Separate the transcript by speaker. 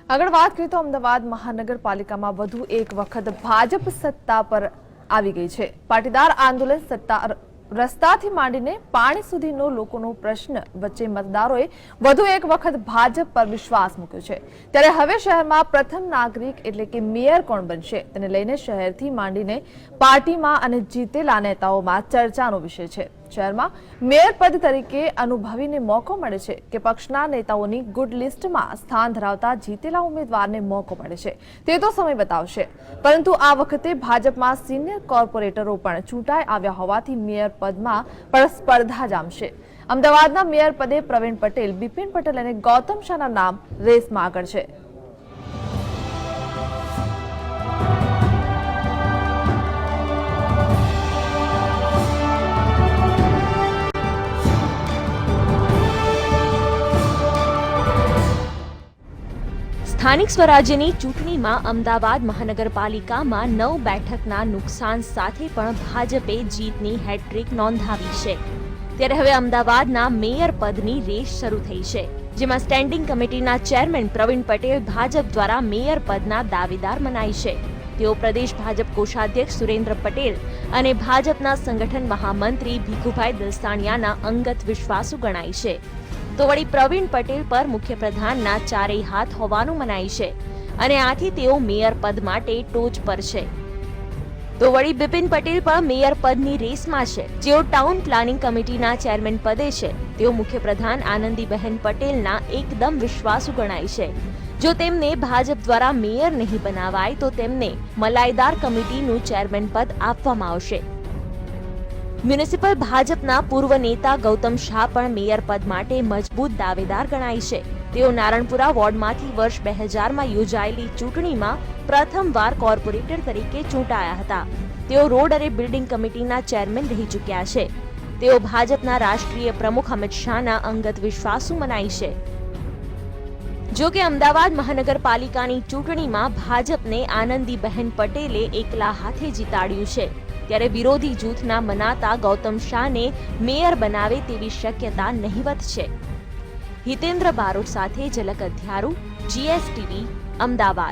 Speaker 1: આગળ વાત કરીએ તો અમદાવાદ મહાનગરપાલિકામાં વધુ એક વખત ભાજપ સત્તા પર આવી ગઈ છે। પાટીદાર આંદોલન સત્તા રસ્તાથી માંડીને પાણી સુધીનો લોકોનો પ્રશ્ન વચ્ચે મતદારોએ વધુ એક વખત ભાજપ પર વિશ્વાસ મૂક્યો છે। ત્યારે હવે શહેરમાં પ્રથમ નાગરિક એટલે કે મેયર કોણ બનશે તેને લઈને શહેરથી માંડીને પાર્ટીમાં અને જીતેલા નેતાઓમાં ચર્ચાનો વિષય છે। શહેરમાં મેયર પદ તરીકે અનુભવીને મોકો મળે છે કે પક્ષના નેતાઓની ગુડ લિસ્ટમાં સ્થાન ધરાવતા જીતેલા ઉમેદવારને મોકો મળે છે તે તો સમય બતાવશે। પરંતુ આ વખતે ભાજપમાં સિનિયર કોર્પોરેટરો પણ ચૂંટાઈ આવ્યા હોવાથી મેયર પદમાં પણ સ્પર્ધા જામશે। અમદાવાદના મેયર પદે પ્રવીણ પટેલ, બિપિન પટેલ અને ગૌતમ શાહના નામ રેસમાં આગળ છે।
Speaker 2: સ્થાનિક સ્વરાજ્યની ચૂંટણીમાં અમદાવાદ મહાનગરપાલિકામાં 9 બેઠકના નુકસાન સાથે પણ ભાજપે જીતની હેટ્રિક નોંધાવી છે। ત્યારે હવે અમદાવાદના મેયર પદની રેસ શરૂ થઈ છે, જેમાં સ્ટેન્ડિંગ કમિટીના ચેરમેન પ્રવીણ પટેલ ભાજપ દ્વારા મેયર પદના દાવેદાર મનાય છે। તેઓ પ્રદેશ ભાજપ કોષાધ્યક્ષ સુરેન્દ્ર પટેલ અને ભાજપના સંગઠન મહામંત્રી ભીખુભાઈ દલસાણિયાના અંગત વિશ્વાસુ ગણાય છે। તો વળી પ્રવીણ પટેલ પર મુખ્યપ્રધાનના ચારેય હાથ હોવાનું મનાય છે અને આથી તેઓ મેયર પદ માટે ટોચ પર છે। તો વળી બિપિન પટેલ પણ મેયર પદની રેસમાં છે, જેઓ ટાઉન પ્લાનિંગ કમિટીના ચેરમેન પદે છે। તેઓ મુખ્યપ્રધાન આનંદીબહેન પટેલના એકદમ વિશ્વાસુ ગણાય છે। જો તેમને ભાજપ દ્વારા મેયર નહીં બનાવાય તો તેમને મલાઈદાર કમિટીનું ચેરમેન પદ આપવામાં આવશે। મ્યુનિસિપલ ભાજપના પૂર્વ નેતા ગૌતમ શાહ પણ મેયર પદ માટે મજબૂત દાવેદાર ગણાય છે। તેઓ નારણપુરા વોર્ડમાંથી વર્ષ 2000માં યોજાયેલી ચૂંટણીમાં પ્રથમવાર કોર્પોરેટર તરીકે ચૂંટાયા હતા। તેઓ રોડ અને બિલ્ડિંગ કમિટીના ચેરમેન રહી ચૂક્યા છે। તેઓ ભાજપના રાષ્ટ્રીય પ્રમુખ અમિત શાહના અંગત વિશ્વાસુ મનાય છે। જો કે અમદાવાદ મહાનગરપાલિકાની ચૂંટણીમાં ભાજપને આનંદીબહેન પટેલે એકલા હાથે જીતાડ્યું છે, ત્યારે વિરોધી જૂથના મનાતા ગૌતમ શાહને મેયર બનાવે તેવી શક્યતા નહિવત છે। હિતેન્દ્ર બારોટ સાથે ઝલક અધ્યારું, GSTV, અમદાવાદ।